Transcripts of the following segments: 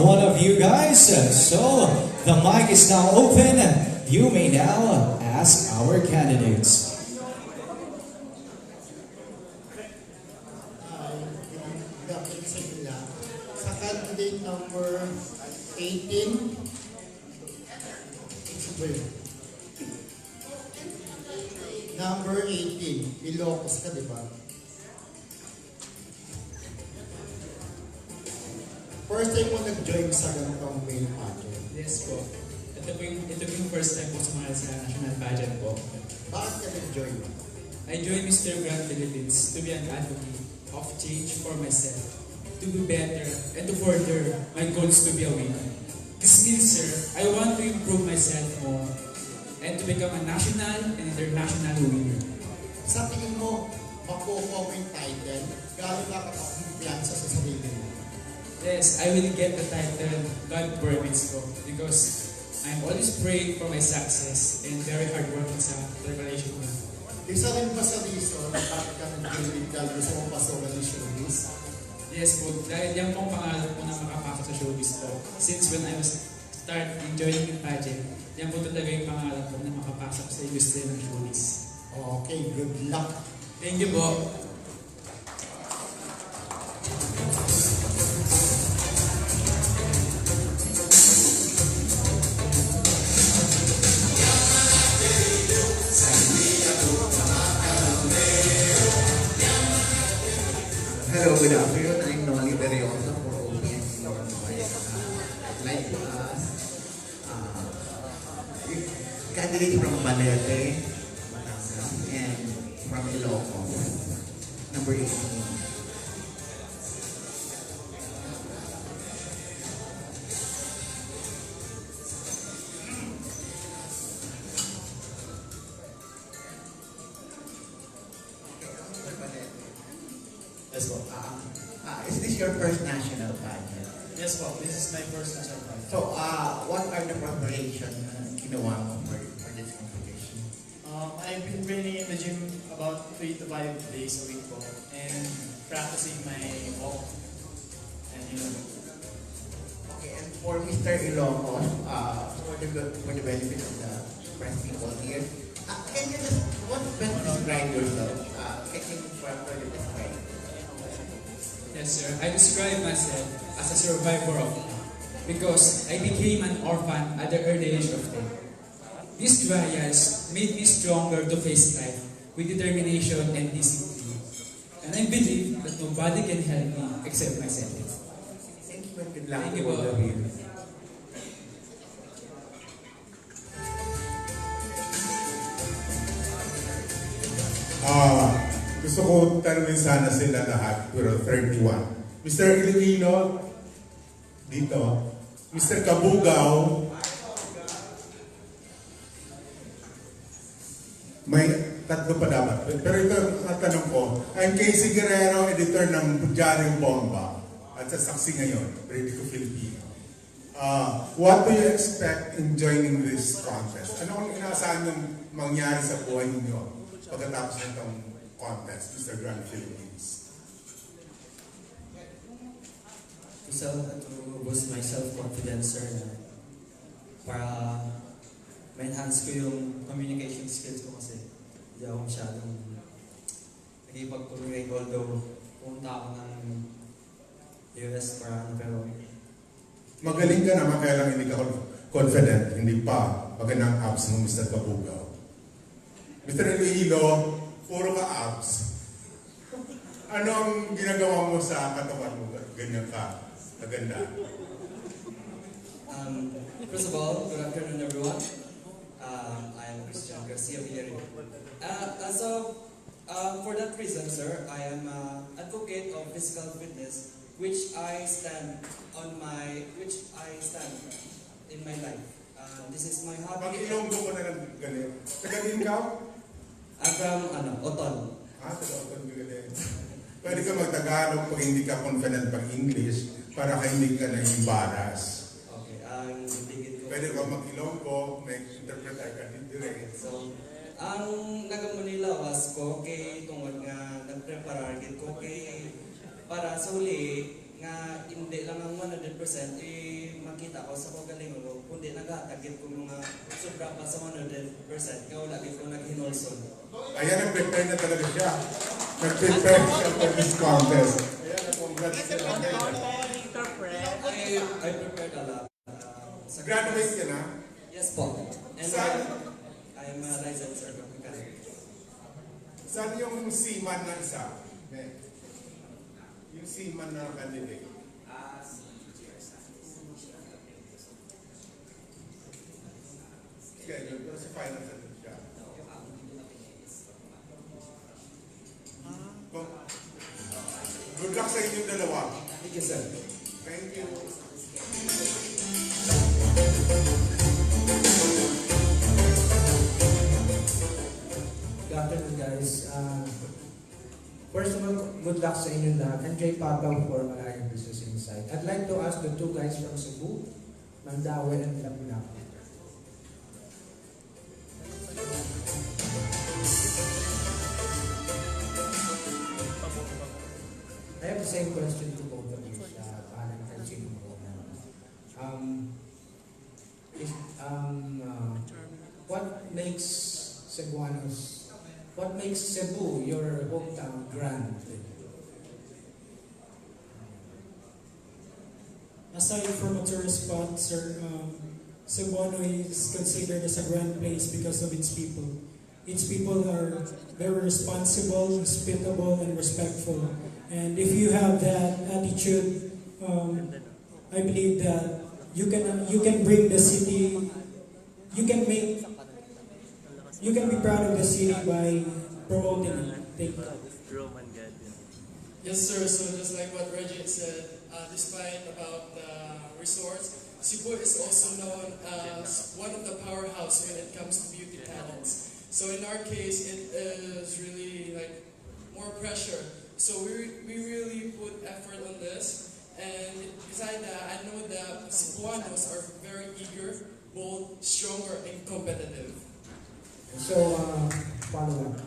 one of you guys. So the mic is now open. You may now ask our candidates. Sa candidate number 18, number 18, Ilocos ka, di ba? First time mo nag-join sa ganitong main pageant. Yes po. Ito po yung first time po sumali sa national pageant po. Bakit ka nag-join? I joined Mr. Grand Philippines to be an advocate of change for myself, to be better, and to further my goals to be a winner. This means, sir, I want to improve myself more and to become a national and international winner. Sa tingin mo, makukuha mo yung title, gano'n ka kakumpiyansa sa sarili mo? Yes, I will get the title God permits ko because I'm always praying for my success and very hardworking sa preparation ko. Isa rin ba sa reason na bakit ka nag-join dahil gusto mo pasokan ng showbiz? Yes po, dahil yan pong pangarap ko na makapasok sa showbiz po. Since when I was joining the pageant, yan po talaga yung pangarap ko na makapasok sa industry ng showbiz. Okay, good luck. Thank you po. Hello, good afternoon. I'm Noli Beriosa for OPS North I'd like to ask candidate from Balete, Batangas, and from Ilocos, number 18. Yes, po. Is this your first national pageant? Yes, po. This is my first national pageant. So, what are the preparation ginawa mo for this competition? I've been training in the gym about 3 to 5 days a week po, and practicing my walk and Okay, and for Mr. Ilocos, for the benefit of the press people here, can you just best describe yourself? Can you further describe? Yes, sir. I describe myself as a survivor of life because I became an orphan at the early age of 10. These trials made me stronger to face life with determination and discipline. And I believe that nobody can help me except myself. Thank you and good luck Thank to you, all of you. Gusto ko tanungin sana sila lahat, pero 31. Mr. Filipino, dito. Mr. Kabugaw, may tatlo pa dapat. Pero ito ang tanong ko, I'm Casey Guerrero, editor ng Diaryong Bomba, at sa saksi ngayon, Periodico Filipino. What do you expect in joining this contest? Ano ang inaasahan yung mangyari sa buhay ninyo pagkatapos nitong contest, Mr. Grand Philippines? To boost my self-confidence, sir, para ma-enhance ko yung communication skills ko kasi hindi ako masyadong nagipag-communicate, although pumunta ako ng US para pero Magaling ka naman, kaya lang hindi ka confident, hindi pa. Magandang abs mo, Mr. Kabugaw. Mr. Iloilo, puro ka abs. Ano ang ginagawa mo sa katawan mo? Ganyan ka. Maganda. First of all, good afternoon, everyone. I'm Christian Garcia Villarreal. For that reason, sir, I am an advocate of physical fitness, which I stand in my life. This is my hobby. Pag-ilonggo ko na lang galing. Tagalin ka? I'm from Oton. Taga-Oton galing. Pwede ka mag-Tagalog pag hindi ka confident pag-English para ka hindi ka na-embarrass. Okay, ang tigit ko. Pwede ka mag-Ilonggo, may interpreter ka din direct. So, ang nagamunila was ko kay tungod nga nagpreparar gid ko kay para sa huli nga hindi lang ang 100% makita ko sa kagaling ko, kundi nag-atagit ko mga sobra pa sa 100%, kaya wala ko nag-hinolson. Ayan, nag-prepare na talaga siya. Nag-prepare siya for this contest. Ayan, congrats sila. I prepared a lot. Graduate ka na? Yes po. And I'm a licensed circuit mechanic. Saan yung seaman na isa? Yung seaman na candidate? Schedule, pero si final sa siya. Good luck sa inyong dalawa. Thank you, sir. Thank you. Good afternoon, guys. First of all, good luck sa inyong lahat. And Jay Pataw for Malayan Business Insight. I'd like to ask the two guys from Cebu, Mandaue and Lapu-Lapu. I have the same question to both of you. Parang pansin ko na. What makes Cebuanos, what makes Cebu your hometown grand? Aside from a tourist spot, sir, Cebuano is considered as a grand place because of its people. Its people are very responsible, hospitable, and respectful. And if you have that attitude, I believe that you can bring the city. You can be proud of the city by promoting it. Thank you. Yes, sir. So just like what Reggie said, despite about the resorts, Cebu is also known as one of the powerhouse when it comes to beauty talents. So in our case, it is really like more pressure. So we really put effort on this. And besides that, I know that Cebuanos are very eager, bold, stronger, and competitive. So, follow up.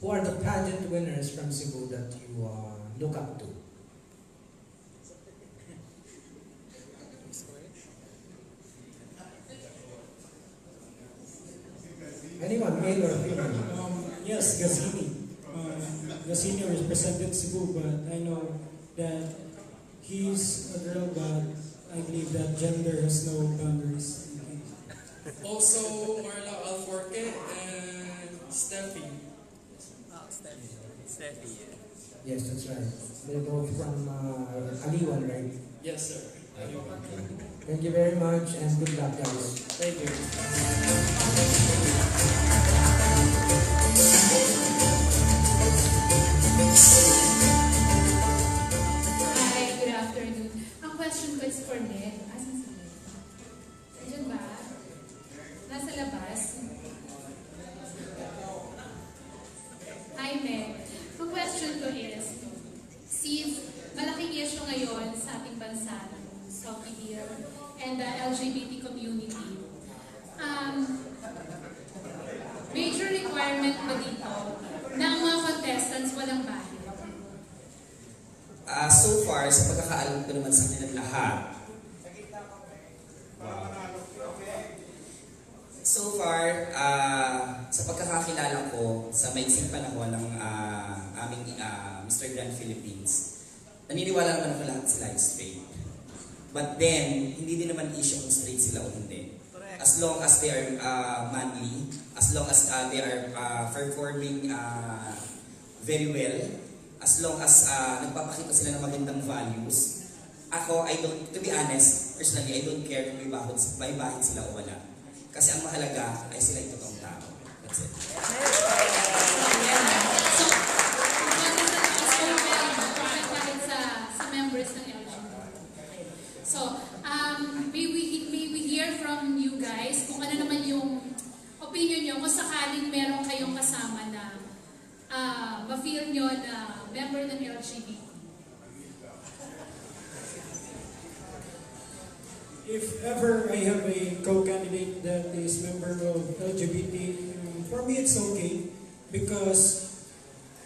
Who are the pageant winners from Cebu that you look up to? Anyone, male or female? Yes, Gazini. Gazini represented Cebu, but I know that he's a girl, but I believe that gender has no boundaries. Also, Marla Alforque and Steffi. Yes, that's right. They're both from Aliwan, right? Yes, sir. Thank you very much and good luck, guys. Thank you. Hi, good afternoon. Ang question ko is for Ned. Asan si Ned? Nandiyan ba? Nasa labas? Hi, Ned. Ang question ko is, since malaking issue ngayon sa ating bansa, Sophie Bill, and the LGBT community, major requirement ba dito na ang mga contestants walang bahay? So far, sa pagkakaalam ko naman sa kanilang lahat, so far, sa pagkakakilala ko sa maiksing panahon ng aming Mr. Grand Philippines, naniniwala naman ako lahat sila ay straight. But then, hindi din naman issue kung straight sila o hindi. As long as they are manly, as long as they are performing very well, as long as nagpapakita sila ng magandang values, ako, to be honest, personally, I don't care kung may bahid sila o wala. Kasi ang mahalaga ay sila yung totoong tao. That's it. Sa members ng LGBT. So, may we hear from you guys kung ano naman yung opinion nyo kung sakaling meron kayong kasama na ma-feel nyo na member ng LGBT. If ever I have a co-candidate that is member of LGBT, for me it's okay because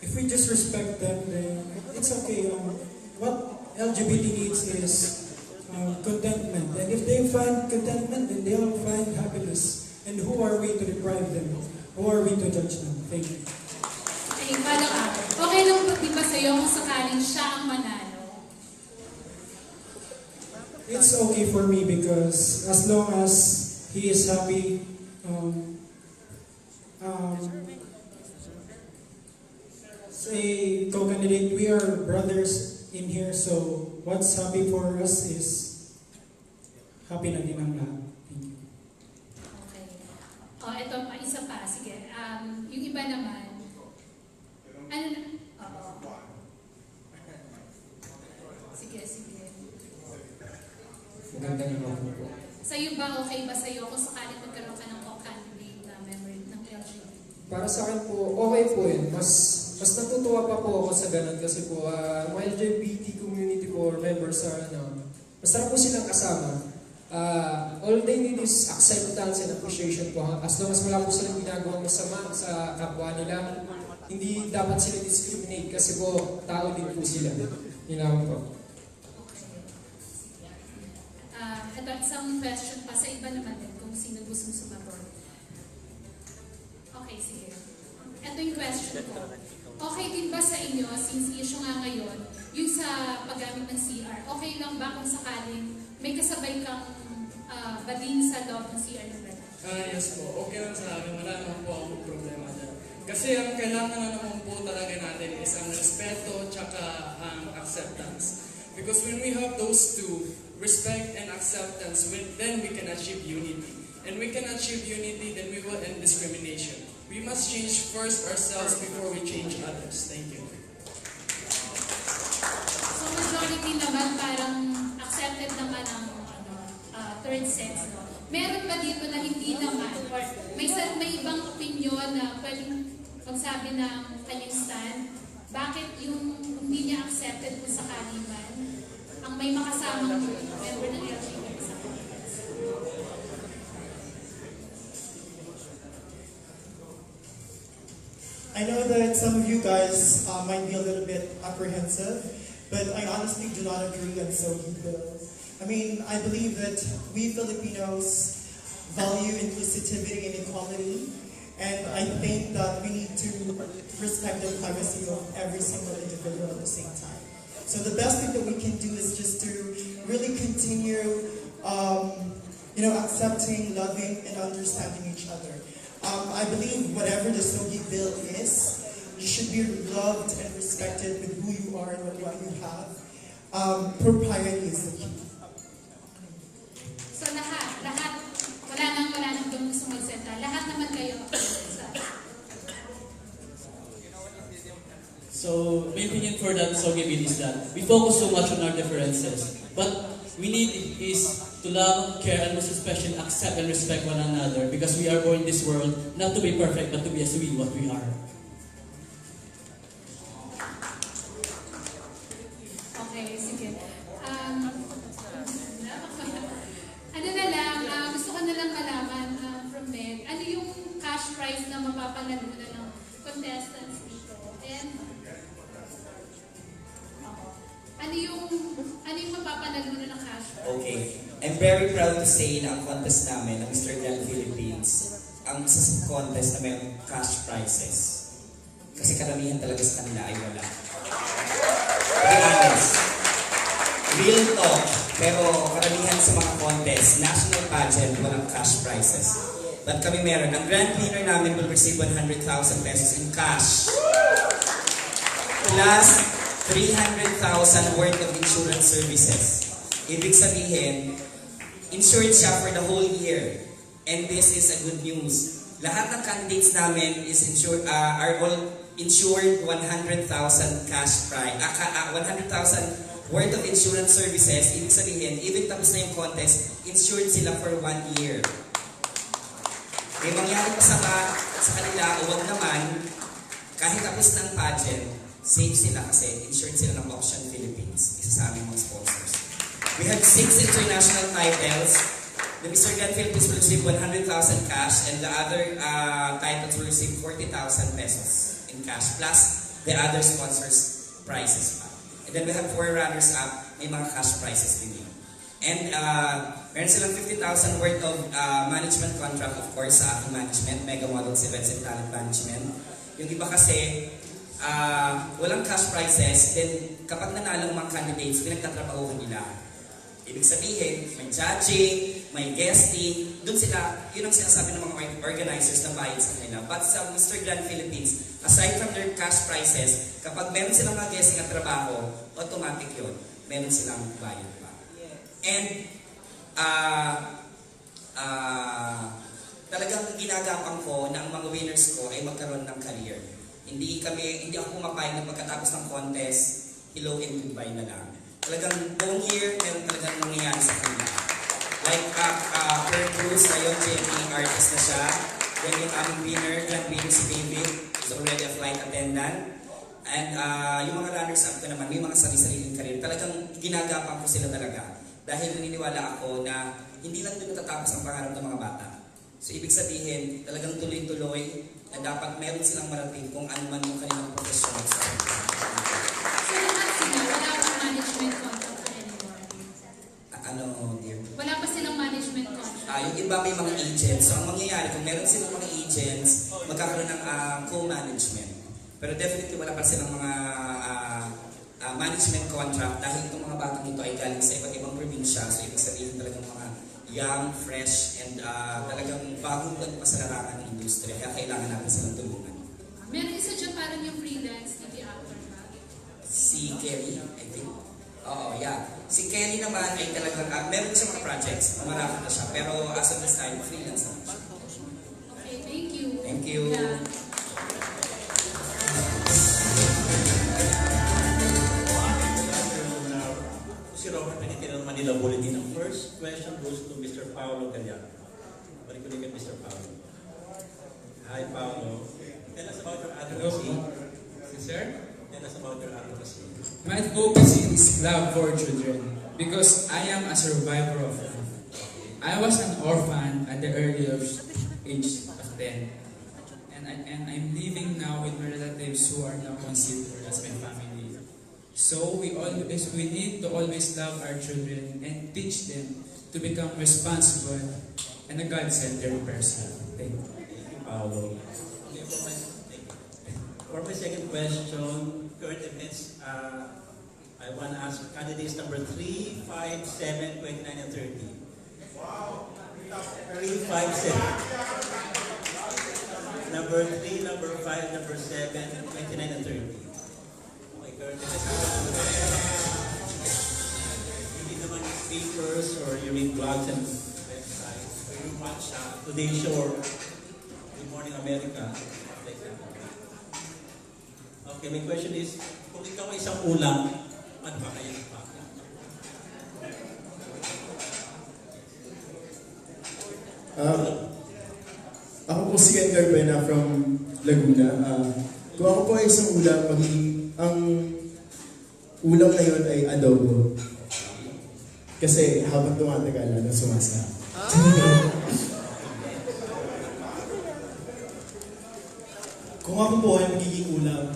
if we just respect them, then it's okay. LGBT needs is contentment. And if they find contentment, then they will find happiness. And who are we to deprive them? Who are we to judge them? Thank you. Ay, paano ka? Okay lang ba, di ba sa'yo kung sakaling siya ang manalo? It's okay for me because as long as he is happy, say co-candidate, we are brothers in here, so what's happy for us is happy na din ang lahat. Thank you. Okay. Ito pa, isa pa. Sige. Yung iba naman. Ano na? Oo. Sige. Maganda naman po. Sa'yo ba, okay ba sa'yo kung sakaling magkaroon ka ng co-candidate na member ng LGBT? Para sa akin po, okay po yun. Mas natutuwa pa po ako sa ganun kasi po, mga LGBT community po or members are, masarap po silang kasama. All they need is acceptance and appreciation po. As long as wala po silang ginagawang masama sa kapwa nila, hindi dapat sila discriminate kasi po, tao din po sila. Yun lang po. Ito, isang question pa sa iba naman din kung sino gusto sumagot. Okay, sige. Ito yung question ko. Okay din ba sa inyo, since issue nga ngayon, yung sa paggamit ng CR, okay lang ba kung sakaling may kasabay kang bading sa loob ng CR na gano'n? Yes po, okay lang sa akin. Wala naman po akong problema dyan. Kasi ang kailangan na naman po talaga natin is ang respeto tsaka ang acceptance. Because when we have those two, respect and acceptance, then we can achieve unity. And we can achieve unity, then we will end discrimination. We must change first ourselves before we change others. Thank you. So majority naman parang accepted naman ang third sex, no? Meron ba dito na hindi naman? Or may ibang opinion na pwedeng magsabi ng kanyang stand? Bakit yung hindi niya accepted kung sakali man ang may makasamang member ng LGBT sa Congress? I know that some of you guys might be a little bit apprehensive, but I honestly do not agree on SOGI bill. I mean, I believe that we Filipinos value inclusivity and equality, and I think that we need to respect the privacy of every single individual at the same time. So the best thing that we can do is just to really continue, accepting, loving, and understanding each other. I believe whatever the SOGI bill is, you should be loved and respected with who you are and what you have. Propriety is the key. So lahat, wala nang gusto magseta. Lahat naman kayo. So, my opinion for that SOGI bill is that we focus so much on our differences, but we need is to love, care, and most especially accept and respect one another because we are born in this world not to be perfect but to be as we what we are. Okay, sige. Ano na lang, gusto ko na lang malaman from Meg, ano yung cash prize na mapapanalunan ng contestants dito? And ano yung mapapanalunan ng cash prize? Okay. I'm very proud to say na ang contest namin, ang Mr. Grand Philippines, ang sa contest na may cash prizes. Kasi karamihan talaga sa kanila ay wala. To be honest. Real talk. Pero karamihan sa mga contest, national pageant, walang cash prizes. But kami meron. Ang grand winner namin will receive 100,000 pesos in cash. Plus 300,000 worth of insurance services. Ibig sabihin, insured siya for the whole year. And this is a good news. Lahat ng candidates namin is insured, are all insured 100,000 cash prize. 100,000 worth of insurance services. Ibig sabihin, even tapos na yung contest, insured sila for 1 year. May mangyari pa sa kanila, o wag naman, kahit tapos ng pageant, safe sila kasi insured sila ng Option Philippines, isa sa aming mga sponsors. We have 6 international titles. The Mr. Grand Philippines will receive 100,000 cash and the other titles will receive 40,000 pesos in cash plus the other sponsors' prizes. And then we have 4 runners-up may mga cash prizes din yun. And meron silang 50,000 worth of management contract, of course, sa aking management, Mega Models Events and Talent Management. Yung iba kasi, walang cash prizes, then kapag nanalo ang mga candidates, pinagtatrabahuhan nila. Ibig sabihin, may judging, may guesting, dun sila, yun ang sinasabi ng mga organizers na bayad sa kanila. But sa Mr. Grand Philippines, aside from their cash prizes, kapag meron silang mga guesting at trabaho, automatic yun, meron silang bayad pa. And, talagang ginagapang ko na ang mga winners ko ay magkaroon ng career. Hindi ako pumapayag na pagkatapos ng contest, hello and goodbye na lang. Talagang buong year, meron talagang nangyayari sa kanila. Like, per Cruz, ngayon, JP artist na siya. Then yung aming winner, grand winner si David, is already a flight attendant. And yung mga runners-up ko naman, may mga sarili-sariling career. Talagang ginagapang ko sila talaga. Dahil naniniwala ako na hindi lang doon natatapos ang pangarap ng mga bata. So, ibig sabihin, talagang tuloy-tuloy na dapat meron silang marating kung ano man yung kanilang professional sa So, lahat sila, wala pang management contract anymore? Ano, dear? Wala pa silang management contract? Yung iba may mga agents. So, ang mangyayari, kung meron silang mga agents, magkakaroon ng co-management. Pero definitely wala pa silang mga management contract dahil itong mga batang ito ay galing sa iba't ibang probinsya. So, ibig sabihin talagang mga young, fresh, and talagang bagong pa sa larangan ng industriya. Kaya kailangan natin silang tulungan. Meron isa dyan parang yung freelance TV actor ba? Si Kelly, I think. Oo, yeah. Si Kelly naman ay talagang, meron siya mga projects. Marami na siya. Pero as of this time, freelance naman siya. Okay, thank you. Thank you. Yeah. Si Robert Benitez ng Manila Bulletin. Ang first question goes to Mr. Paolo Galliano. Balik ko kay Mr. Paolo. Hi, Paolo. Tell us about your advocacy. Sir? Tell us about your advocacy. My advocacy is love for children because I am a survivor of life. I was an orphan at the early age of 10. And I'm living now with my relatives who are now considered as my family. So we need to always love our children and teach them to become responsible and a God-centered person. Thank you. Thank you, Paolo. Okay, for my second question, current events, I want to ask candidates number 3, 5, 7, 29, and 30. Wow! 3, 5, 7. Number 3, number 5, number 7, 29, and 30. You read naman newspapers or you read blogs and websites or you watch Today Show or Good Morning America, like that. Okay, my question is, kung ikaw ay isang ulam, ano pa kaya pa? Ako po si Ken Garbena from Laguna. Kung ako po ay isang ulam, ang ulam na yun ay adobo. Kasi habang tumatagal, sumasarap. Kung ako po ay magiging ulam,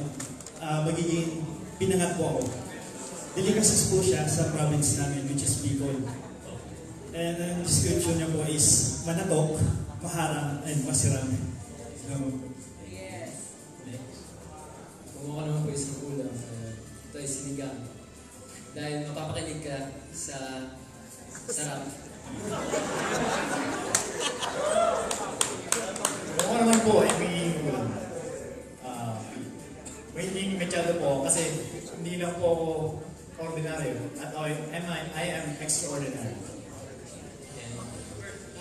magiging pinangat po ako. Delicacies po siya sa province namin, which is Bicol. And ang description niya po is manatok, maharang, and masirang. Kung ako naman po isang ulam, ito ay sinigang. Dahil mapapakinig ka sa sarap. Kung ako naman po ay magiging ulam, may hindi mechado po kasi hindi lang po ako ordinaryo at I am extraordinary.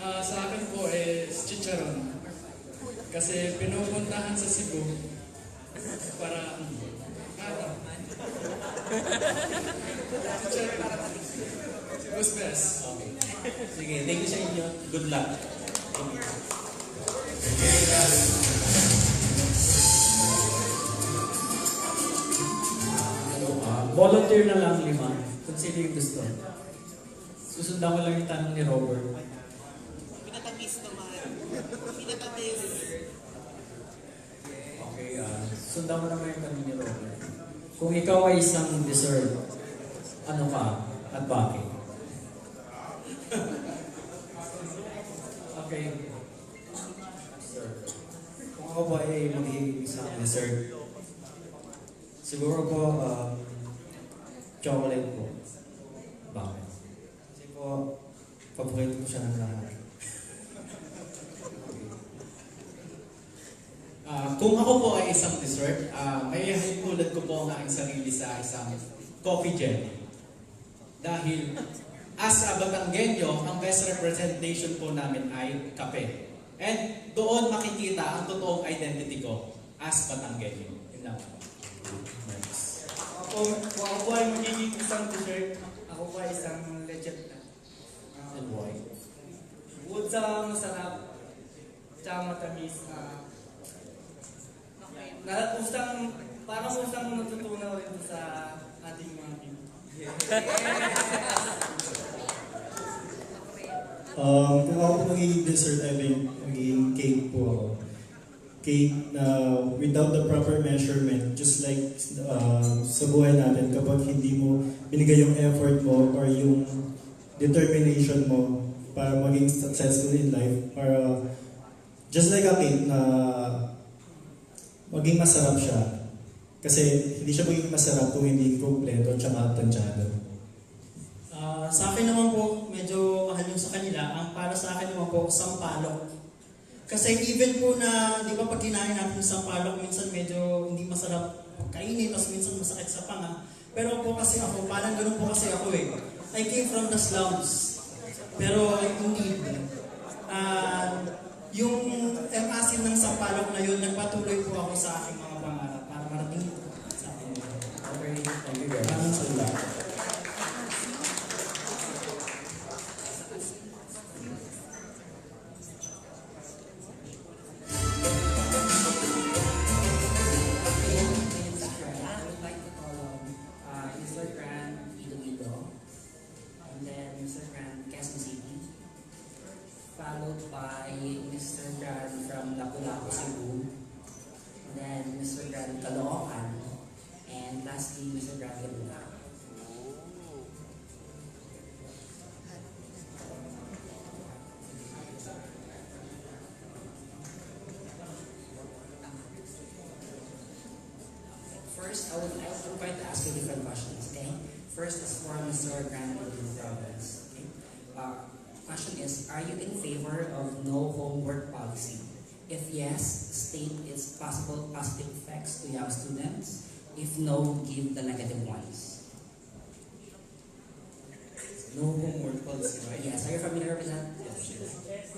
Sa akin po is chicharon. Kasi pinupuntahan sa Cebu para Cebu's best. Okay. Sige, thank you sa inyo. Good luck. Volunteer na lang 5 kung sino yung gusto. Susundan ko lang yung tanong ni Robert. Pinatamis naman. Pinatamis. Okay, sundan mo naman yung tanong ni Robert. Kung ikaw ay isang dessert, ano ka? at bakit? Okay. Sir, kung ako po ay magiging isang dessert, siguro po chocolate po. Bakit? Kasi po, paborito ko siya ng lahat. Kung ako po ay isang dessert, may tulad ko po ang aking sarili sa isang coffee jelly. Dahil as a Batanggenyo, ang best representation po namin ay kape. And doon makikita ang totoong identity ko as Batanggenyo. Yun lang. Kung ako po ay magiging isang dessert, ako po ay isang leche plan. And why? Bukod sa masarap, tsaka matamis, parang usang natutunaw rin sa ating mga team. Kung ako magiging dessert, I think magiging cake po ako. Cake na without the proper measurement, just like sa buhay natin, kapag hindi mo binigay yung effort mo or yung determination mo para maging successful in life, para just like a cake na maging masarap siya. Kasi hindi siya magiging masarap kung hindi kompleto at tansyado. Sa akin naman po, medyo mahal yung sa kanila. Ang para sa akin naman po, sampalok. Kasi even po na, di ba pag kinain natin yung sampalok, minsan medyo hindi masarap kainin, tapos minsan masakit sa panga. Pero po kasi ako, parang ganun po kasi ako eh. I came from the slums. Pero indeed, yung asin ng sampalok na yun, nagpatuloy po ako sa aking mga pangarap para marating sa akin. Okay, thank you guys. Maraming salamat. Followed by Mr. Gran from Lapu-Lapu, Cebu, and then Mr. Gran Caloocan, and lastly Mr. Gran Laguna. First, I would like to ask you different questions, okay? First is for Mr. Gran Laguna province. Okay? Question is, are you in favor of no homework policy? If yes, state its possible positive effects to young students. If no, give the negative ones. No homework policy, right? Yes, are you familiar with that? Yes.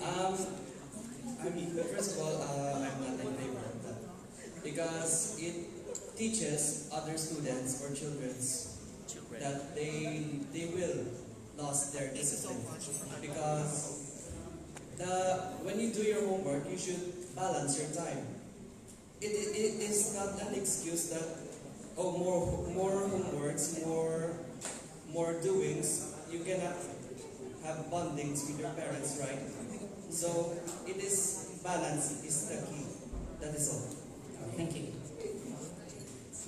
I mean, first of all, I'm not in favor of that. Because it teaches other students or children that they will lost their discipline. Because when you do your homework, you should balance your time. It is not an excuse that more homeworks, more doings, you cannot have bondings with your parents, right? So it is balance is the key. That is all. Thank you.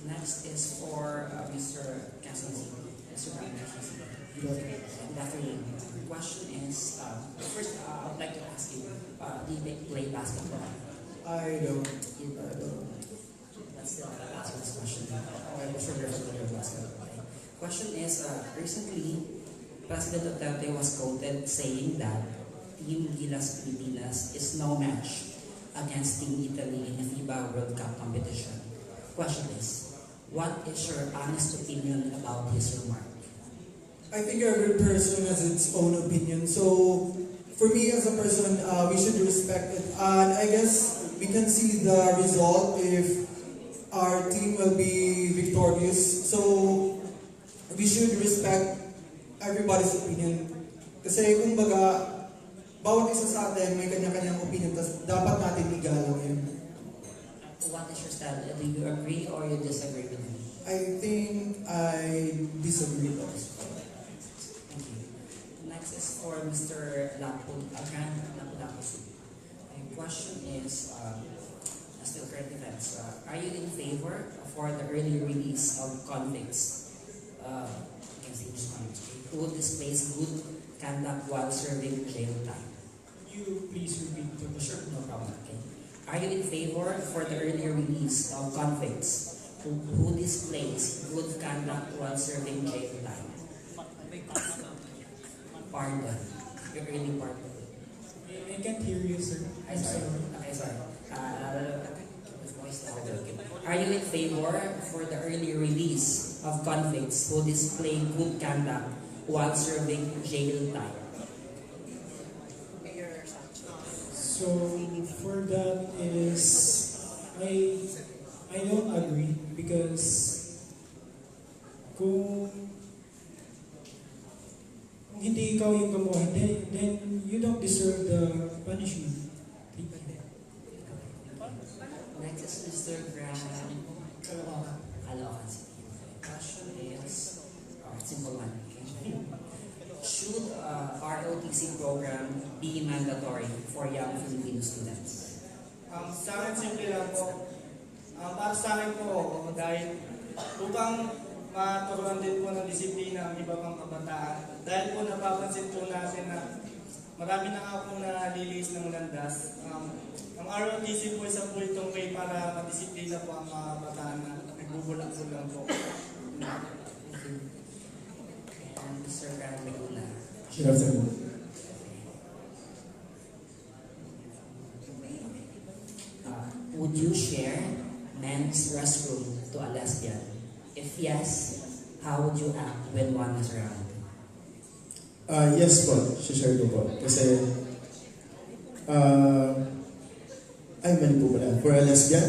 Next is for Mr. Cassidy. Mr. Good afternoon. The question is, first I would like to ask you, do you play basketball? I don't. That's the last of this question. I'm sure you're familiar with basketball. Okay. Question is, recently, President Duterte was quoted saying that Team Gilas Pilipinas is no match against Team Italy in the FIBA World Cup competition. Question is, what is your honest opinion about his remark? I think every person has its own opinion. So, for me as a person, we should respect it. And I guess we can see the result if our team will be victorious. So, we should respect everybody's opinion. Kasi kumbaga, bawat isa sa atin may kanya-kanyang opinion. Tapos dapat natin igalang yun. What is your style? Do you agree or you disagree with him? I think I disagree also. Next is for Mr. Lapu-Lapu. My question is, still current events. Are you in favor for the early release of convicts against English convicts? who displays good conduct while serving jail time? Can you please repeat the question? Sure, no problem. Okay. Are you in favor for the earlier release of convicts who displays good conduct while serving jail time? Pardon. Your early pardon. I can't hear you, sir. I'm sorry. Okay, sorry. Are you in favor for the early release of convicts who display good conduct while serving jail time? So for that is I don't agree because kung hindi ikaw yung gumawa, then you don't deserve the punishment. Thank you. Next is Mr. Graham. Caloocan City. Question is, simple one. Okay. Should ROTC program be mandatory for young Filipino students? Sa akin, simple lang po. Para sa akin po, dahil upang maturuan din po ng disiplina ang iba pang kabataan. Dahil po napapansin po natin na marami na nga po nalilis ng landas. Ang ROTC po isa po itong way para madisiplina po ang mga kabataan na nagbubulak-bulang po. And Mr. Graham Megula. Good afternoon. Would you share men's restroom to a lesbian? If yes, how would you act when one is around? Yes po, share ko po. Kasi, ay mali po pala. For a lesbian?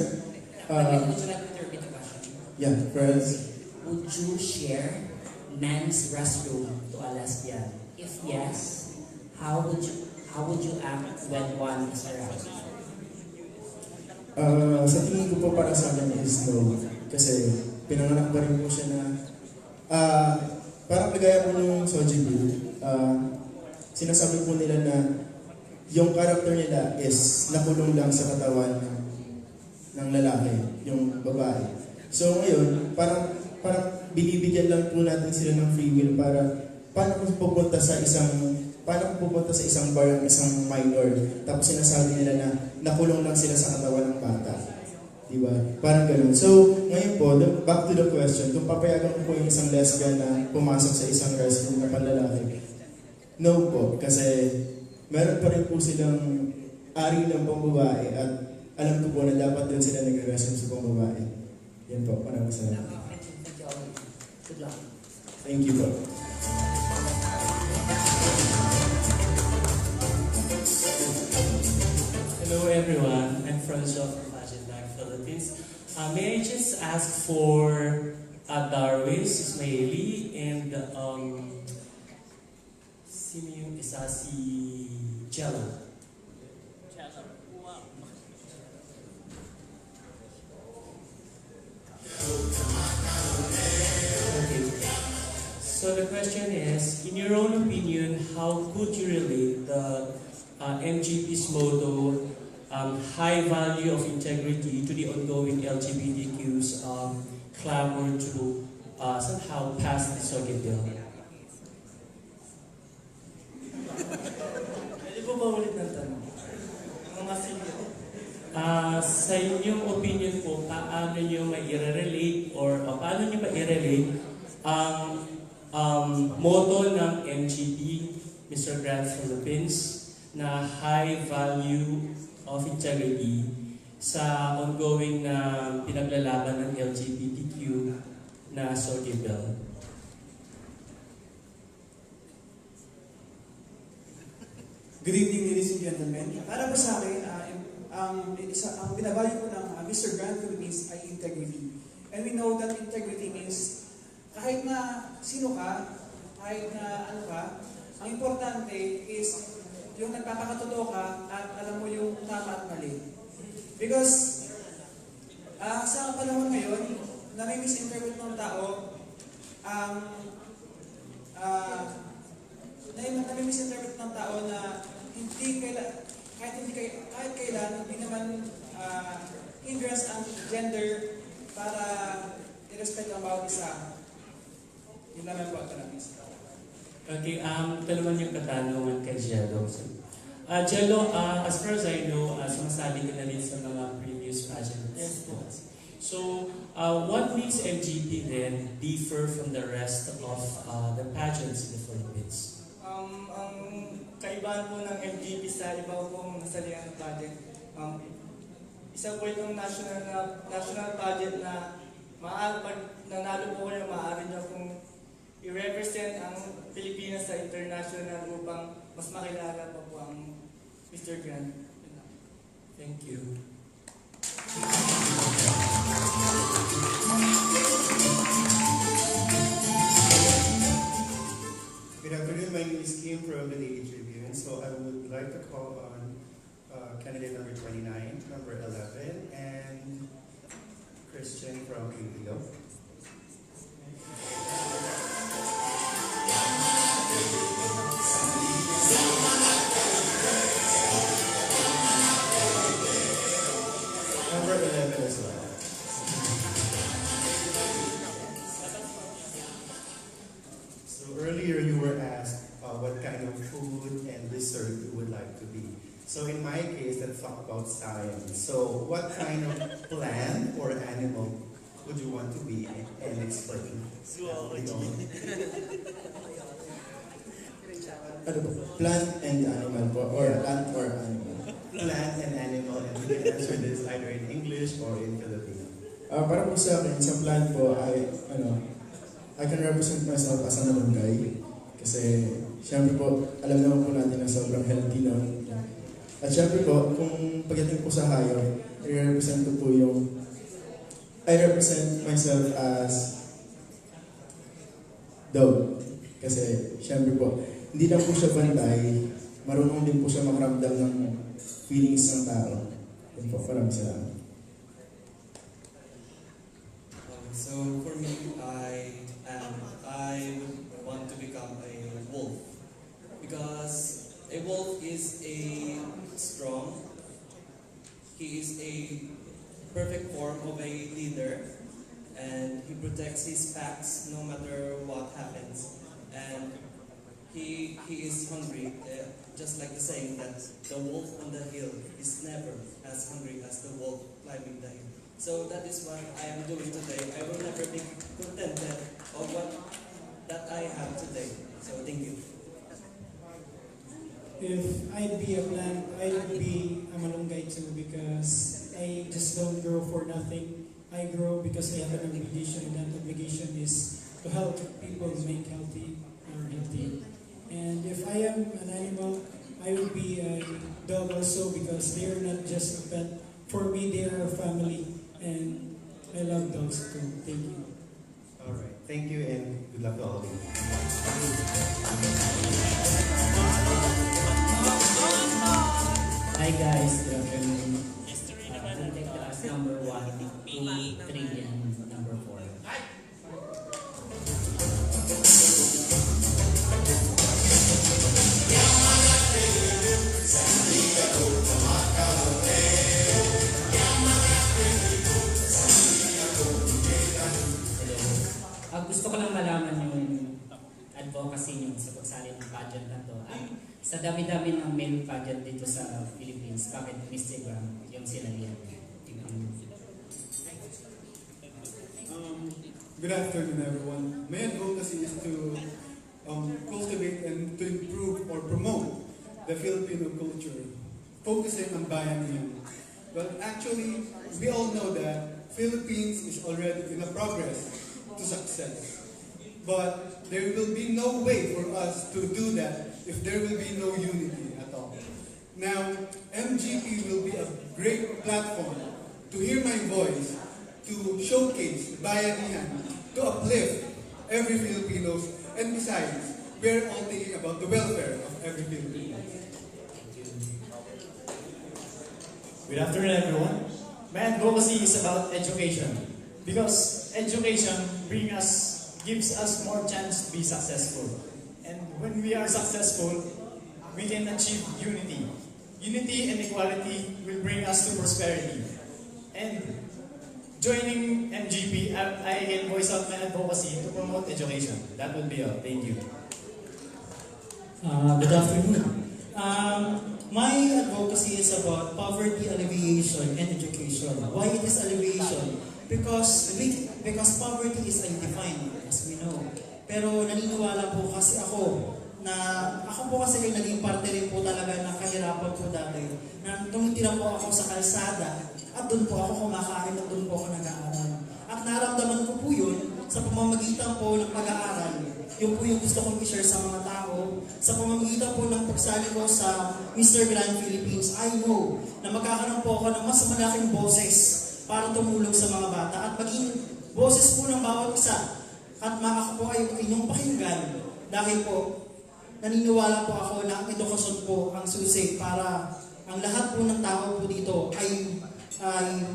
Would you like me to repeat the question? Yeah, for a lesbian. Would you share men's restroom to a lesbian? If yes, how would you act when one is around? Sa tingin ko po para sa akin is no. Kasi pinanganak pa rin po siya na parang kagaya po nung Soji Bill, sinasabi po nila na yung character nila is nakulong lang sa katawan ng lalaki, yung babae. So ngayon, parang binibigyan lang po natin sila ng free will para paano kung pupunta sa isang bar ang isang minor, tapos sinasabi nila na nakulong lang sila sa katawan ng bata. Diba? Parang ganun. So, ngayon po, back to the question, kung papayagan ko po yung isang lesbian na pumasok sa isang restroom na panlalaki, no po, kasi meron pa rin po silang ari ng pambabae at alam ko po na dapat din sila nag-restroom sa pambabae. Yan po, maraming salamat. Good luck. Thank you po. Hello everyone, I'm Francois from Pageant, Philippines. May I just ask for Darwis Ismaili and sino yung isa si Jello? Okay. So the question is, in your own opinion, how could you relate the MGP's motto, high value of integrity, to the ongoing LGBTQ's clamor to somehow pass the SOGI bill? Pwede po ba ulit ng tanong? Mga sige. Sa inyong opinion po, paano nyo ma-relate or paano nyo ma-relate ang motto ng MGP, Mr. Grant Philippines, na high value of integrity sa ongoing na pinaglalaban ng LGBTQ na SOGI bill? Good evening, ladies and gentlemen. Para po sa akin, ang binavalue po ng Mr. Grant Philippines ay integrity. And we know that integrity means kahit na sino ka, kahit na ano ka, ang importante is yung nagpapakatotoo ka at alam mo yung tama at mali. Because sa panahon ngayon, nami-misinterpret ng tao nami-misinterpret ng tao na kahit kailan hindi naman hindrance ang gender para i-respect ang bawat isa. Yun naman po, Okay, ito naman yung katanungan kay Jello. Jello, as far as I know, sumasali ka na rin sa mga previous pageants. Yes po. So, what makes MGP then differ from the rest of the pageants in the Philippines? Ang kaibahan po ng MGP sa iba pong nasalihan ng pageant, isa po itong national pageant na pag nanalo po kayo, maaari nyo kung i-represent ang Pilipinas sa international upang mas makilala pa po ang Mr. Grant. Thank you. Good afternoon, my name is Kim from the Daily Tribune. So I would like to call on candidate number 29, number 11, and Christian from Iloilo. Number 11 as well. So earlier you were asked what kind of food and dessert you would like to be. So in my case, let's talk about science. So what kind of plant or animal would you want to be and explain? Ano po? Plant and animal po? Or plant or animal? Plant and animal, and you can answer this either in English or in Filipino. Para po sa akin, sa plant po ay, I can represent myself as a malunggay. Kasi, syempre po, alam naman po natin na sobrang healthy na. At syempre po, kung pagdating po sa hayop, I represent myself as dog. Kasi, syempre po, hindi lang po siya bantay, marunong din po siya makaramdam ng feelings ng tao. Yun po, maraming salamat. So for me, I would want to become a wolf because a wolf is a strong. He is a perfect form of a leader, and he protects his packs no matter what happens. And he is hungry, just like the saying that the wolf on the hill is never as hungry as the wolf climbing the hill. So that is what I am doing today. I will never be contented of what that I have today. So thank you. If I'd be a plant, I would be a malunggay too because I just don't grow for nothing. I grow because I have an obligation, and that obligation is to help people make healthy or healthy. And if I am an animal, I would be a dog also because they are not just a pet. For me, they are a family, and I love dogs too. Thank you. All right, thank you, and good luck to all of you. Hi guys, good afternoon. I'll take class number 1, 2, 3, and number 4. Gusto ko lang malaman yung advocacy nyo sa pagsali ng pageant na to. Sa dami-dami ng male pageant dito sa Philippines, bakit Instagram yung sinalihan? Good afternoon, everyone. My advocacy is to cultivate and to improve or promote the Filipino culture, focusing on bayanihan. But actually, we all know that Philippines is already in a progress to success. But there will be no way for us to do that if there will be no unity at all. Now, MGP will be a great platform to hear my voice, to showcase bayanihan, to uplift every Filipino, and besides, we're all thinking about the welfare of every Filipino. Good afternoon, everyone. My advocacy is about education because education gives us more chance to be successful. And when we are successful, we can achieve unity. Unity and equality will bring us to prosperity. And joining MGP, I can voice out my advocacy to promote education. That would be all. Thank you. Good afternoon. My advocacy is about poverty alleviation and education. Why it is alleviation? Because poverty is undefined, as we know. Pero naniniwala po kasi ako na ako po kasi ay naging parte rin po talaga ng kahirapan po dati. Na tumitira po ako sa kalsada at doon po ako kumakain at doon po ako nag-aaral. At naramdaman ko po yun sa pamamagitan po ng pag-aaral. Yung po yung gusto kong i-share sa mga tao. Sa pamamagitan po ng pagsali ko sa Mr. Grand Philippines, I know na magkakaroon po ako ng mas malaking boses para tumulong sa mga bata at maging boses po ng bawat isa. At ako po ay inyong pakinggan dahil po naniniwala po ako na ang edukasyon po ang susi para ang lahat po ng tao po dito ay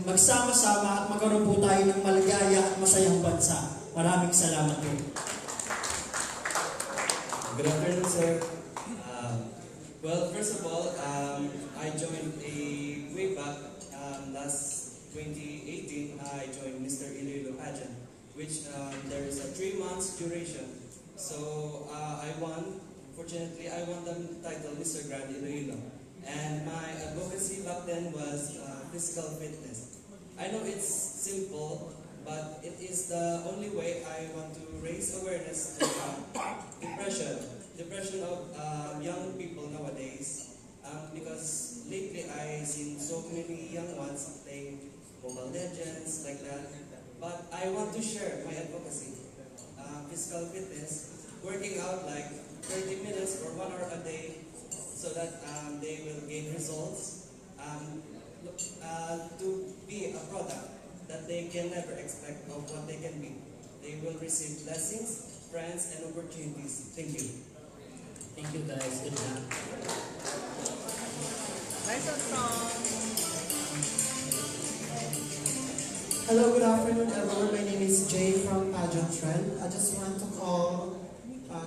magsama-sama at magkaroon po tayo ng maligaya at masayang bansa. Maraming salamat po. Good afternoon, sir. Well, first of all, I joined way back last 2018. I joined Mr. Iloilo Pageant, which there is a 3 months duration. So I won. Fortunately, I won the title Mr. Grand Iloilo. And my advocacy back then was physical fitness. I know it's simple, but it is the only way I want to raise awareness of depression of young people nowadays. Because lately I've seen so many young ones playing Mobile Legends like that. But I want to share my advocacy, physical fitness, working out like 30 minutes or 1 hour a day, so that they will gain results to be a product that they can never expect of what they can be. They will receive blessings, friends, and opportunities. Thank you. Thank you guys. Good luck. Hello, good afternoon everyone. My name is Jay from Pageant Trend. I just want to call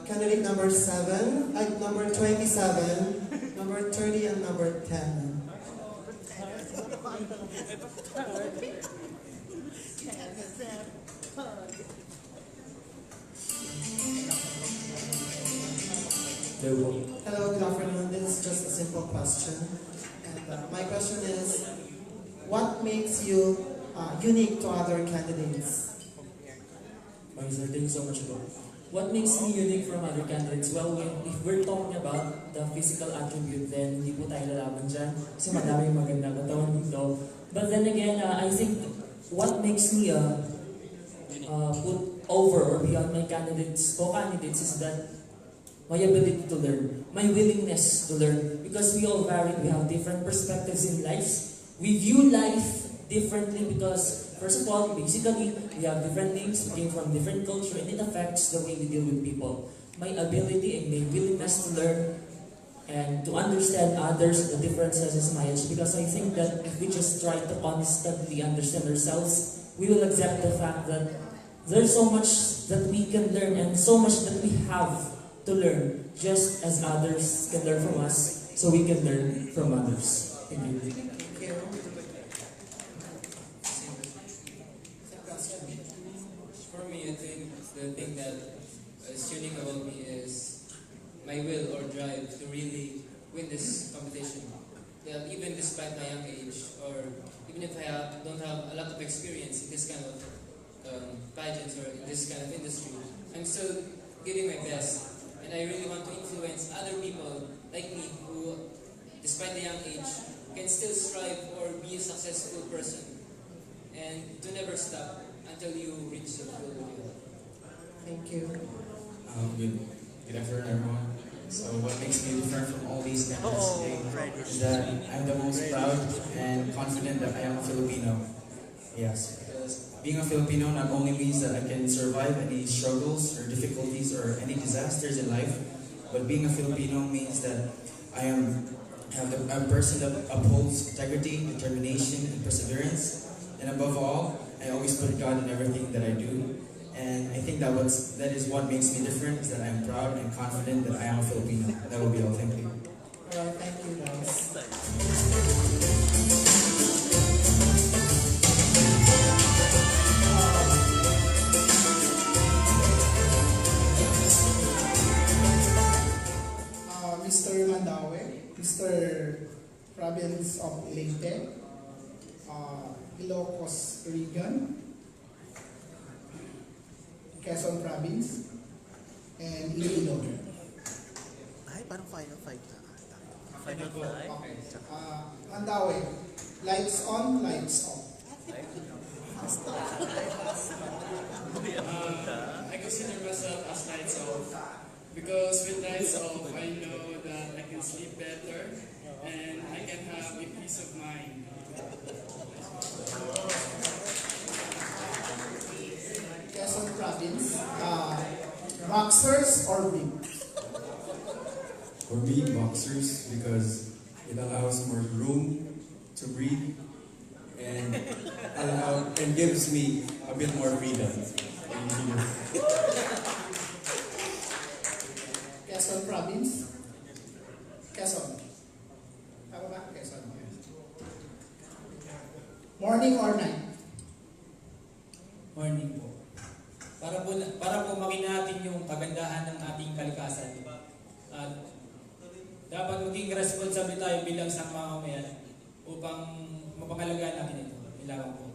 candidate number 7, number 27, number 30, and number 10. Hello, good afternoon. This is just a simple question. And my question is, what makes you unique to other candidates? Okay, sir, thank you so much, bro. What makes me unique from other candidates? Well, if we're talking about the physical attribute, then hindi po tayo lalaban dyan. Kasi madami yung magandang katawan dito. But then again, I think what makes me put over or beyond my candidates is that my ability to learn, my willingness to learn. Because we all vary, we have different perspectives in life. We view life differently because, first of all, basically, we have different names, we came from different culture, and it affects the way we deal with people. My ability and my willingness to learn and to understand others, the differences is my edge. Because I think that if we just try to constantly understand ourselves, we will accept the fact that there's so much that we can learn and so much that we have to learn, just as others can learn from us, so we can learn from others. Thank you. For me, I think the thing that is unique about me is my will or drive to really win this competition. Yeah, even despite my young age, or even if I don't have a lot of experience in this kind of pageants or in this kind of industry, I'm still giving my best. And I really want to influence other people like me who, despite the young age, can still strive or be a successful person. And to never stop until you reach the goal you have. Thank you. Good afternoon, everyone. So what makes me different from all these candidates today is that I'm the most proud and confident that I am a Filipino. Yes, because being a Filipino not only means that I can survive any struggles or difficulties or any disasters in life, but being a Filipino means that I am a person that upholds integrity, determination, and perseverance. And above all, I always put God in everything that I do. And I think that is what makes me different, is that I am proud and confident that I am a Filipino. That will be all. Thank you. Alright, thank you guys. Mr. Mandawe, Mr. Province of Leyte, Ilocos Region, Quezon Province, and Iloilo. Ay, parang final fight na. Final fight? Okay. Mandawe, lights on, lights off. I consider myself as lights off because with lights off, I know that I can sleep better and I can have a peace of mind. Quezon Province, boxers or wings? For me, boxers, because it allows more room to breathe and gives me a bit more freedom. Quezon Province, Quezon. Tama ba? Quezon. Morning or night? Morning po. Para po makita natin yung kagandahan ng ating kalikasan. At dapat maging responsible tayo bilang isang mamamayan upang mapangalagaan natin ito. Ilawan po.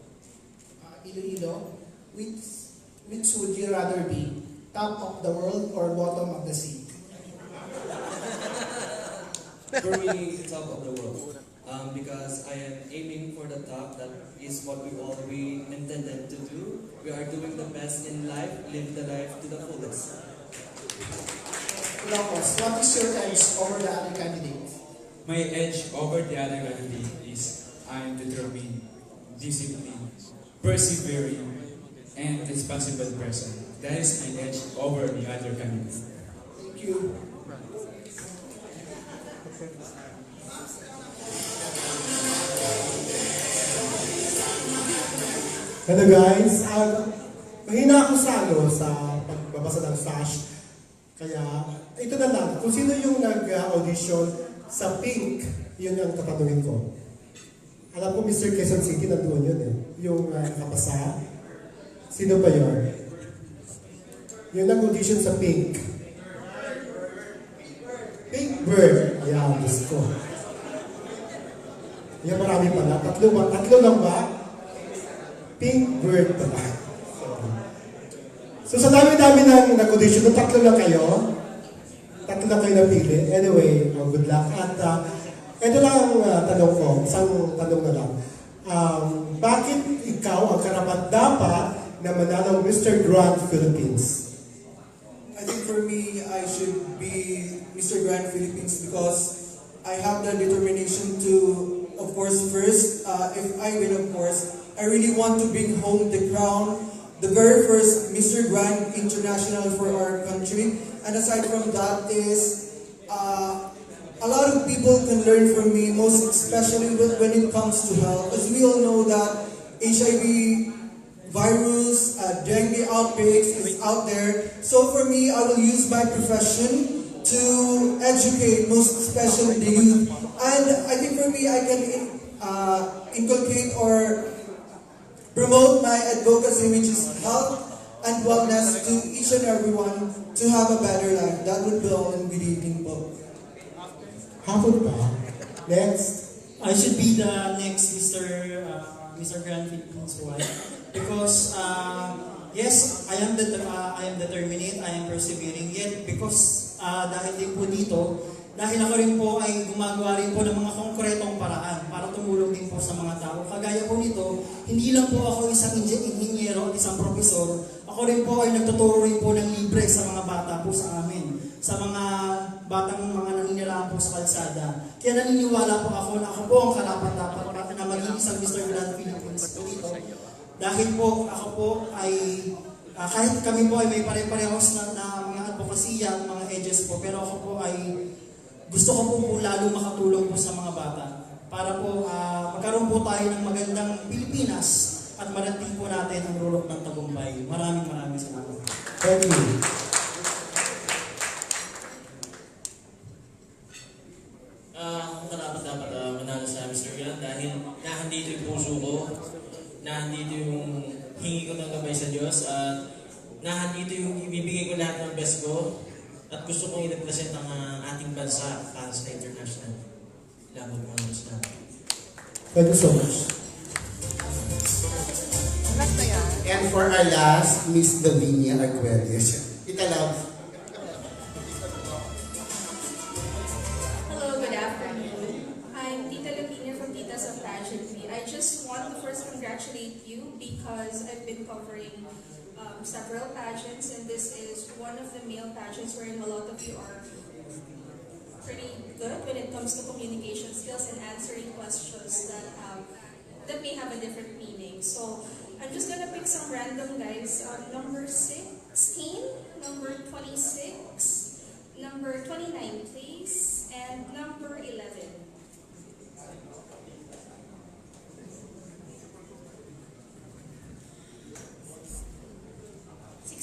Iloilo, which would you rather be? Top of the world or bottom of the sea? For me, top of the world. Because I am aiming for the top. That is what we intended to do. We are doing the best in life, live the life to the fullest. Ilocos, what is your edge over the other candidates? My edge over the other candidate is I am determined, disciplined, persevering, and responsible person. That is my edge over the other candidate. Thank you. Hello guys, mahina ako sa pagbabasa ng sash. Kaya ito na lang, kung sino yung nag-audition sa Pink, yun ang tatanungin ko. Alam ko Mr. Quezon City, nandoon yun eh. Yung nakapasa. Sino ba yun? Yung nag-audition sa Pink. Pink Bird. Ayan, Diyos ko. Ayan, marami pala. Tatlo lang ba? Pink Bird pala. So sa dami-dami ng nag-audition, tatlo lang kayo. Tatlo lang kayo napili. Anyway, good luck. At ito lang ang tanong ko, isang tanong na lang. Bakit ikaw ang karapat-dapat na manalo Mr. Grand Philippines? I think for me, I should be Mr. Grand Philippines because I have the determination to, of course, first, if I win, of course, I really want to bring home the crown, the very first Mr. Grand International for our country. And aside from that is, a lot of people can learn from me, most especially when it comes to health. As we all know that HIV virus, dengue outbreaks is out there. So for me, I will use my profession to educate, most especially the youth. And I think for me, I can inculcate or promote my advocacy, which is health and wellness to each and everyone to have a better life. That would be all in good evening po. Hapon pa. Next. I should be the next Mr. Grand Philippines wife because yes, I am determined, I am persevering yet because dahil din po dito, dahil ako rin po ay gumagawa rin po ng mga konkretong paraan para tumulong din po sa mga tao. Kagaya po nito, hindi lang po ako isang inhinyero at isang profesor, ako rin po ay nagtuturo rin po ng libre sa mga bata po sa amin, sa mga batang mga naninirahan po sa kalsada. Kaya naniniwala po ako na ako po ang karapat-dapat na maging isang Mr. Grand Philippines po dito. Dahil po ako po ay, kahit kami po ay may pare-parehos na mga advokasya, mga edges po, pero ako po ay gusto ko po lalo makatulong po sa mga bata para po magkaroon po tayo ng magandang Pilipinas at marating po natin ang rulok ng tagumpay. Maraming salamat. Thank you. Dapat manalo sa Mr. Grand dahil nahandito yung puso ko, nahandito yung hingi ko ng gabay sa Diyos, at nahandito yung ibibigay ko lahat ng best ko, at gusto kong i-represent ang ating bansa para sa international level models natin. Thank you so much. And for our last, Miss Davinia Arguelles. Tita Love. Hello, good afternoon. I'm Tita Lavinia from Titas of Pageant. I just want to first congratulate you because I've been covering several pageants, and this is one of the male pageants wherein a lot of you are pretty good when it comes to communication skills and answering questions that may have a different meaning. So I'm just gonna pick some random guys. Number 16, number 26, number 29, please, and number 11.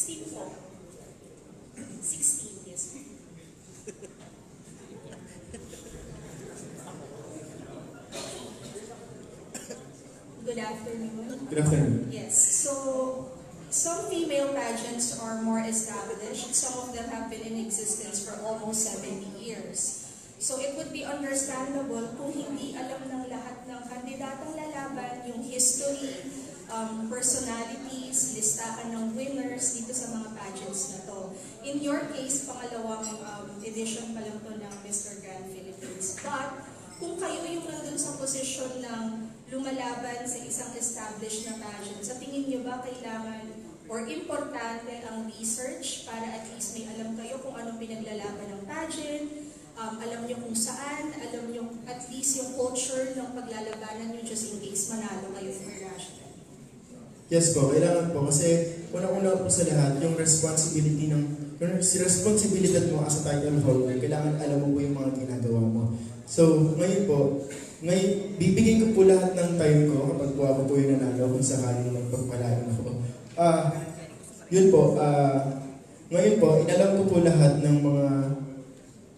Po. 16, yes. Good afternoon. Good afternoon. Yes, so some female pageants are more established. Some of them have been in existence for almost 70 years. So it would be understandable kung hindi alam ng lahat ng kandidatong lalaban yung history, personalities, listahan ng winners dito sa mga pageants na to. In your case, pangalawang edition pa lang to ng Mr. Grand Philippines. But kung kayo yung nandun sa posisyon ng lumalaban sa isang established na pageant, sa tingin nyo ba kailangan or importante ang research para at least may alam kayo kung anong pinaglalaban ng pageant, alam nyo kung saan, alam nyo at least yung culture ng paglalabanan nyo just in case manalo kayo international? Yes po, kailangan po kasi unang-una po sa lahat, yung responsibilidad mo as a title holder, kailangan alam mo po yung mga ginagawa mo. So, ngayon po, bibigyan ko po lahat ng time ko kapag po ako po yung nanalo kung sakaling magpapalain ako. Yun po, ngayon po, inalam ko po lahat ng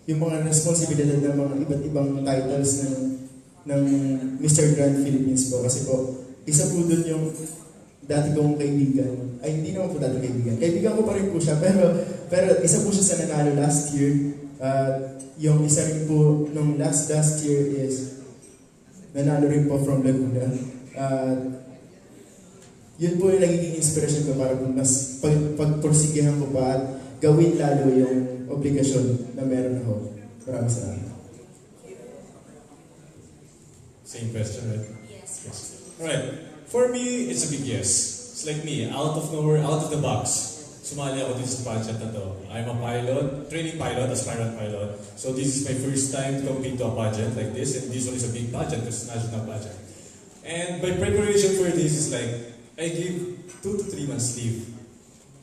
yung mga responsibilidad ng mga iba't ibang titles ng Mr. Grand Philippines po. Kasi po, isa po dun yung dati kong kaibigan, ay hindi naman po dati kaibigan. Kaibigan ko pa rin po siya, pero isa po siya sa nanalo last year. Yung isa rin po nung last year is nanalo rin po from Laguna. Yun po yung nagiging inspiration ko para mas pagporsigihan ko pa at gawin lalo yung obligasyon na meron ako. Maraming salamat. Same question, right? Yes. Alright. For me, it's a big yes. It's like me, out of nowhere, out of the box. Sumali ako dito sa pageant na to. I'm a pilot, training pilot, aspirant pilot. So this is my first time to compete to a pageant like this, and this one is a big pageant because it's a national pageant. And my preparation for this is like, I give 2 to 3 months leave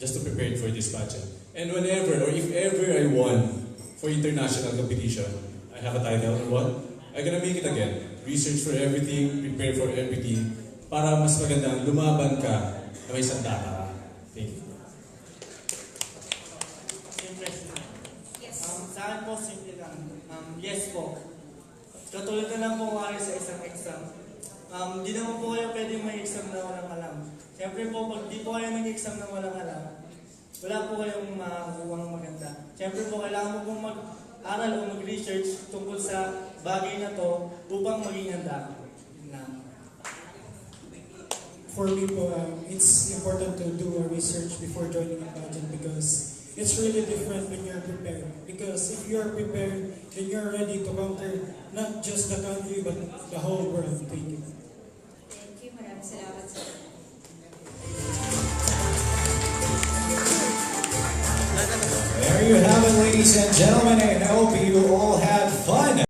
just to prepare for this pageant. And whenever, or if ever I won for international competition, I have a title or what, I'm gonna make it again. Research for everything, prepare for everything, para mas magandang lumaban ka na may sanda ka. Thank you. Yes. Sa akin po, simple lang. Yes po. Katulad na lang po kaya sa isang exam. Di naman po kayo pwede may exam na walang alam. Siyempre po, pag di po kayo nag-exam na walang alam, wala po kayong makakuha ng maganda. Siyempre po, kailangan mo pong mag-aral o mag-research tungkol sa bagay na to upang maging handa. For me po, it's important to do a research before joining a pageant because it's really different when you're prepared. Because if you're prepared, then you're ready to conquer not just the country but the whole world. Thank you. Thank you. Maraming salamat sir. There you have it, ladies and gentlemen. I hope you all had fun.